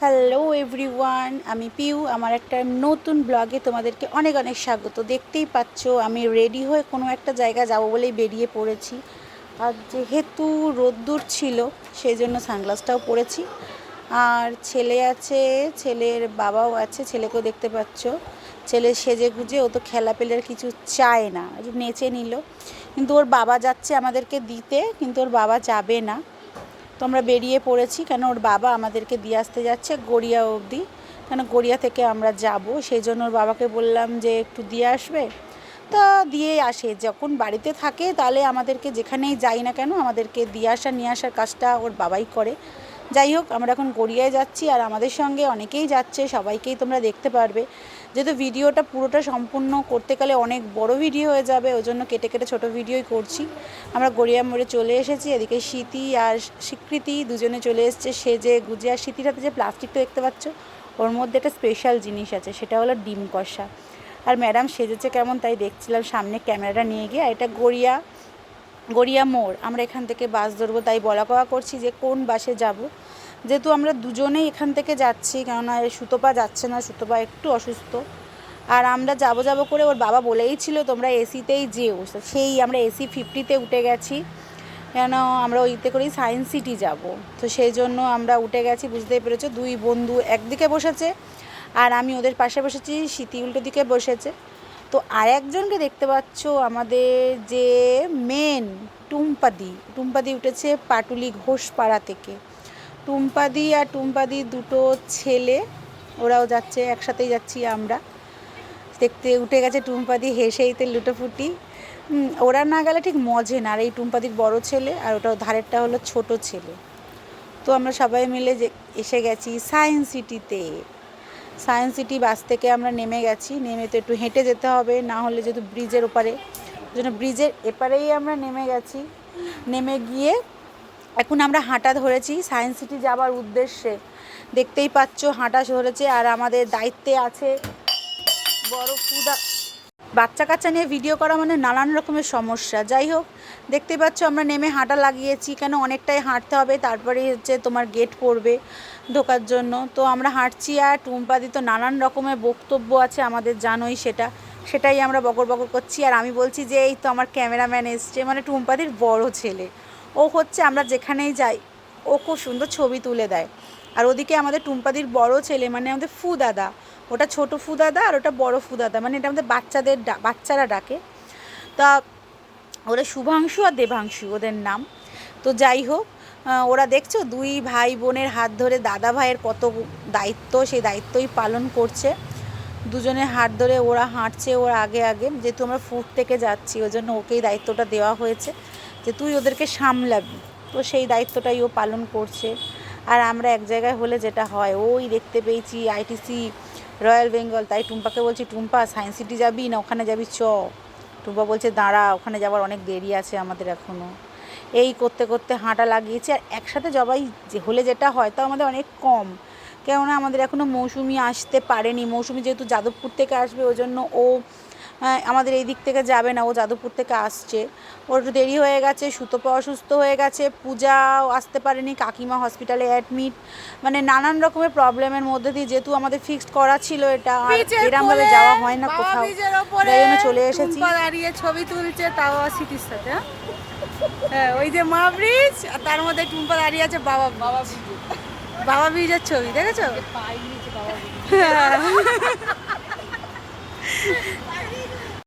Hello everyone, আমি পিউ। আমার একটা নতুন ব্লগে তোমাদেরকে অনেক অনেক স্বাগত। দেখতেই পাচ্ছ আমি রেডি হয়ে কোনো একটা জায়গা যাব বলেই বেরিয়ে পড়েছি। আর যেহেতু রোদ্দুর ছিল সেই জন্য সানগ্লাসটাও পরেছি। আর ছেলে আছে, ছেলের বাবাও আছে, ছেলেকেও দেখতে পাচ্ছ। ছেলে সেজে গুজে, ও তো খেলা পেলে আর কিছু চায় না, নেচে নিল। কিন্তু ওর বাবা যাচ্ছে আমাদেরকে দিতে, কিন্তু ওর বাবা যাবে না। তো আমরা বেরিয়ে পড়েছি, কেন ওর বাবা আমাদেরকে দিয়ে আসতে যাচ্ছে গড়িয়া অবধি। কেন গড়িয়া থেকে আমরা যাব, সেই জন্য ওর বাবাকে বললাম যে একটু দিয়ে আসবে। তা দিয়ে আসে, যখন বাড়িতে থাকে তাহলে আমাদেরকে যেখানেই যাই না কেন আমাদেরকে দিয়ে আসা নিয়ে আসার কাজটা ওর বাবাই করে। যাই হোক, আমরা এখন গড়িয়ায় যাচ্ছি আর আমাদের সঙ্গে অনেকেই যাচ্ছে, সবাইকেই তোমরা দেখতে পারবে। যেহেতু ভিডিওটা পুরোটা সম্পূর্ণ করতে গেলে অনেক বড় ভিডিও হয়ে যাবে, ওই জন্য কেটে কেটে ছোটো ভিডিওই করছি। আমরা গড়িয়া মোড়ে চলে এসেছি। এদিকে স্মৃতি আর স্বীকৃতি দুজনে চলে এসছে সেজে গুজে। আর স্মৃতির হাতে যে প্লাস্টিকটা দেখতে পাচ্ছ, ওর মধ্যে একটা স্পেশাল জিনিস আছে, সেটা হলো ডিম কষা। আর ম্যাডাম সেজেছে কেমন তাই দেখছিলাম সামনে ক্যামেরাটা নিয়ে গিয়ে। আর এটা গড়িয়া মোড়। আমরা এখান থেকে বাস ধরবো, তাই বলা কওয়া করছি যে কোন বাসে যাব। যেহেতু আমরা দুজনেই এখান থেকে যাচ্ছি, কেননা সুতপা যাচ্ছে না, সুতপা একটু অসুস্থ। আর আমরা যাব করে ওর বাবা বলেই ছিল তোমরা এসিতেই যেও। সেই আমরা এসি 50-তে উঠে গেছি, কেন আমরা ওইতে করেই সায়েন্স সিটি যাব। তো সেই জন্য আমরা উঠে গেছি। বুঝতেই পেরেছো, দুই বন্ধু একদিকে বসেছে আর আমি ওদের পাশে বসেছি, স্মৃতি উল্টো দিকে বসেছে। তো আর একজনকে দেখতে পাচ্ছ, আমাদের যে মেন টুম্পাদি উঠেছে পাটুলি ঘোষপাড়া থেকে। টুম্পাদি আর টুম্পাদির দুটো ছেলে, ওরাও যাচ্ছে, একসাথেই যাচ্ছি আমরা। দেখতে উঠে গেছে টুম্পাদি হেসেইতে লুটোপুটি। ওরা না গেলে ঠিক মজে না। আর এই টুম্পাদির বড় ছেলে, আর ওটা ধারেরটা হলো ছোট ছেলে। তো আমরা সবাই মিলে যে এসে গেছি সায়েন্স সিটিতে। সায়েন্স সিটি বাস থেকে আমরা নেমে গেছি। নেমে তো একটু হেঁটে যেতে হবে, না হলে যেহেতু ব্রিজের ওপারে, ওই জন্য ব্রিজের এপারেই আমরা নেমে গেছি। নেমে গিয়ে এখন আমরা হাঁটা ধরেছি সায়েন্স সিটি যাবার উদ্দেশ্যে। দেখতেই পাচ্ছ হাঁটা ধরেছে। আর আমাদের দায়িত্বে আছে বড় ফুদা। বাচ্চা কাচ্চা নিয়ে ভিডিও করা মানে নানান রকমের সমস্যা। যাই হোক, দেখতে পাচ্ছ আমরা নেমে হাঁটা লাগিয়েছি, কেন অনেকটাই হাঁটতে হবে, তারপরে হচ্ছে তোমার গেট পড়বে ঢোকার জন্য। তো আমরা হাঁটছি। আর টুম্পাদি তো নানান রকমের বক্তব্য আছে আমাদের, জানোই সেটাই আমরা বকর বকর করছি। আর আমি বলছি যে এই তো আমার ক্যামেরাম্যান এসছে, মানে টুম্পাদির বড় ছেলে। ও হচ্ছে আমরা যেখানেই যাই ও খুব সুন্দর ছবি তুলে দেয়। আর ওদিকে আমাদের টুম্পাদির বড় ছেলে, মানে আমাদের ফু দাদা, ওটা ছোটো ফু দাদা আর ওটা বড় ফু দাদা, মানে এটা আমাদের বাচ্চারা ডাকে। তা ওরা শুভাংশু আর দেবাংশু ওদের নাম। তো যাই হোক, ওরা দেখছো দুই ভাই বোনের হাত ধরে দাদা ভাইয়ের কত দায়িত্ব, সেই দায়িত্বই পালন করছে। দুজনের হাত ধরে ওরা হাঁটছে, ওর আগে আগে। যেহেতু আমরা ফুট থেকে যাচ্ছি, ওই জন্য ওকেই দায়িত্বটা দেওয়া হয়েছে যে তুই ওদেরকে সামলাবি। তো সেই দায়িত্বটাই ও পালন করছে। আর আমরা এক জায়গায় হলে যেটা হয়, ওই দেখতে পেয়েছি আইটিসি রয়্যাল বেঙ্গল। তাই টুম্পাকে বলছি, টুম্পা সায়েন্স সিটি যাবি না ওখানে যাবি চ। টুম্পা বলছে দাঁড়া, ওখানে যাওয়ার অনেক দেরি আছে আমাদের এখনও। এই করতে করতে হাঁটা লাগিয়েছি। আর একসাথে সবাই হলে যেটা হয়, তাও আমাদের অনেক কম, কেননা আমাদের এখনও মৌসুমি আসতে পারেনি। মৌসুমি যেহেতু যাদবপুর থেকে আসবে, ওই জন্য ও আমাদের এই দিক থেকে যাবে না, ও যাদবপুর থেকে আসছে। ওর একটু দেরি হয়ে গেছে। সুতপা অসুস্থ হয়ে গেছে, পূজাও আসতে পারেনি, কাকিমা হসপিটালে অ্যাডমিট। মানে নানান রকমের প্রবলেমের মধ্যে দিয়ে, যেহেতু আমাদের ফিক্সড করা ছিল এটা, আর এরমভাবে যাওয়া হয় না কোথাও, তাই জন্য চলে এসেছি। দাঁড়িয়ে ছবি তুলছে, তাও স্মৃতির সাথে। হ্যাঁ, ওই যে মা ব্রিজ, আর তার মধ্যে টুম্পা দাঁড়িয়ে আছে বাবা ব্রিজের ছবি দেখেছো।